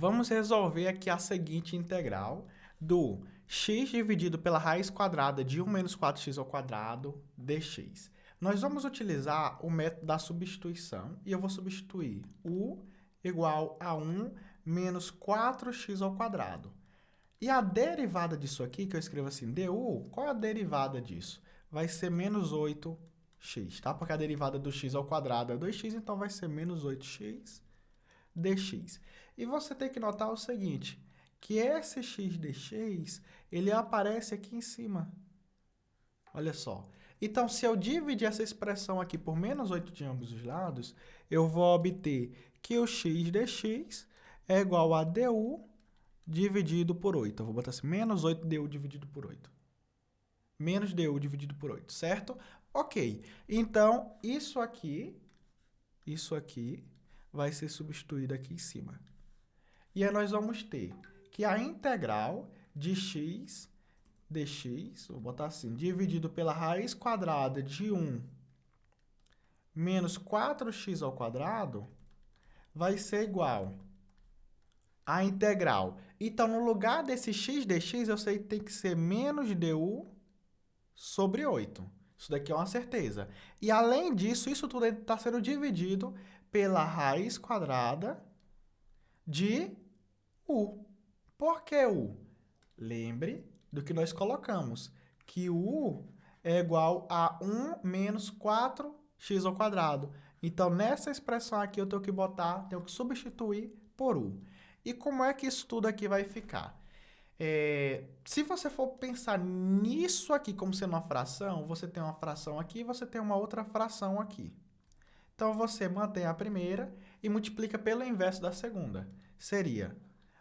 Vamos resolver aqui a seguinte integral do x dividido pela raiz quadrada de 1 menos 4x ao quadrado dx. Nós vamos utilizar o método da substituição e eu vou substituir u igual a 1 menos 4x ao quadrado. E a derivada disso aqui, que eu escrevo assim, du, qual é a derivada disso? Vai ser menos 8x, tá? Porque a derivada do x ao quadrado é 2x, então vai ser menos 8x dx. E você tem que notar o seguinte, que esse x dx, ele aparece aqui em cima. Olha só. Então, se eu dividir essa expressão aqui por menos 8 de ambos os lados, eu vou obter que o x dx é igual a du dividido por 8. Eu vou botar assim, menos 8 du dividido por 8. Menos du dividido por 8, certo? Ok. Então, isso aqui vai ser substituído aqui em cima. E aí nós vamos ter que a integral de x dx, vou botar assim, dividido pela raiz quadrada de 1 menos 4x ao quadrado, vai ser igual a integral. Então, no lugar desse x dx, eu sei que tem que ser menos du sobre 8. Isso daqui é uma certeza. E, além disso, isso tudo está sendo dividido pela raiz quadrada de u. Por que u? Lembre do que nós colocamos, que u é igual a 1 menos 4x ao quadrado. Então, nessa expressão aqui, eu tenho que substituir por u. E como é que isso tudo aqui vai ficar? Se você for pensar nisso aqui como sendo uma fração, você tem uma fração aqui e você tem uma outra fração aqui. Então, você mantém a primeira e multiplica pelo inverso da segunda. Seria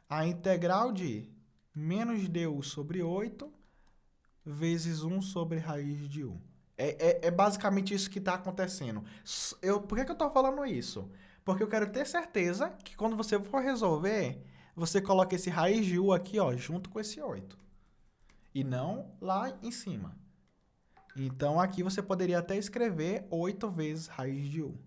a integral de menos du sobre 8 vezes 1 sobre raiz de u. É basicamente isso que está acontecendo. Por que eu estou falando isso? Porque eu quero ter certeza que quando você for resolver, você coloca esse raiz de u aqui, ó, junto com esse 8. E não lá em cima. Então, aqui você poderia até escrever 8 vezes raiz de u.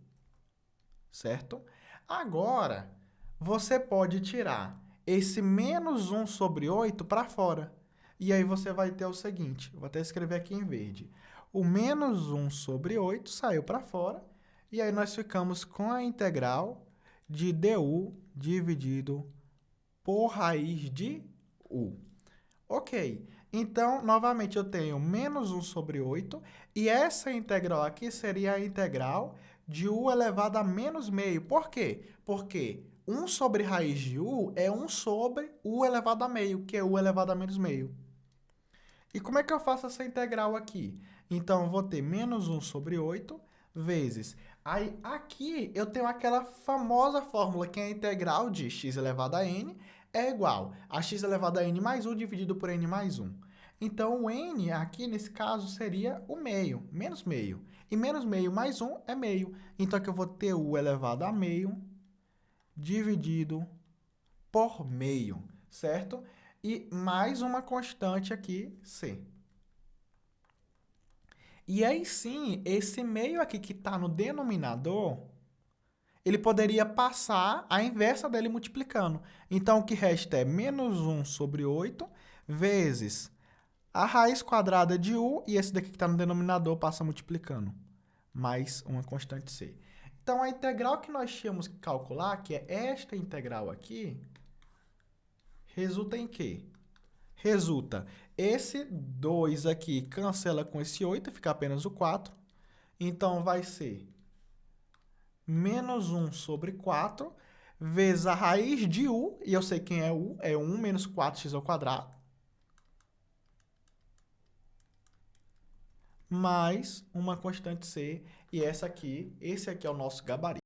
Certo? Agora, você pode tirar esse menos 1 sobre 8 para fora. E aí você vai ter o seguinte, vou até escrever aqui em verde. O menos 1 sobre 8 saiu para fora, e aí nós ficamos com a integral de du dividido por raiz de u. Ok, então, novamente, eu tenho menos 1 sobre 8, e essa integral aqui seria a integral de u elevado a menos meio. Por quê? Porque 1 sobre raiz de u é 1 sobre u elevado a meio, que é u elevado a menos meio. E como é que eu faço essa integral aqui? Então, eu vou ter menos 1 sobre 8 vezes... Aí, aqui, eu tenho aquela famosa fórmula que é a integral de x elevado a n é igual a x elevado a n mais 1 dividido por n mais 1. Então, o n aqui, nesse caso, seria o meio, menos meio. E menos meio mais 1 é meio. Então, aqui eu vou ter u elevado a meio dividido por meio, certo? E mais uma constante aqui, c. E aí sim, esse meio aqui que está no denominador, ele poderia passar a inversa dele multiplicando. Então, o que resta é menos 1 sobre 8 vezes a raiz quadrada de u, e esse daqui que está no denominador passa multiplicando, mais uma constante c. Então, a integral que nós tínhamos que calcular, que é esta integral aqui, resulta em quê? Resulta, esse 2 aqui cancela com esse 8, fica apenas o 4. Então, vai ser menos 1 sobre 4 vezes a raiz de u, e eu sei quem é u, é 1 menos 4x ao quadrado, mais uma constante c, e esse aqui é o nosso gabarito.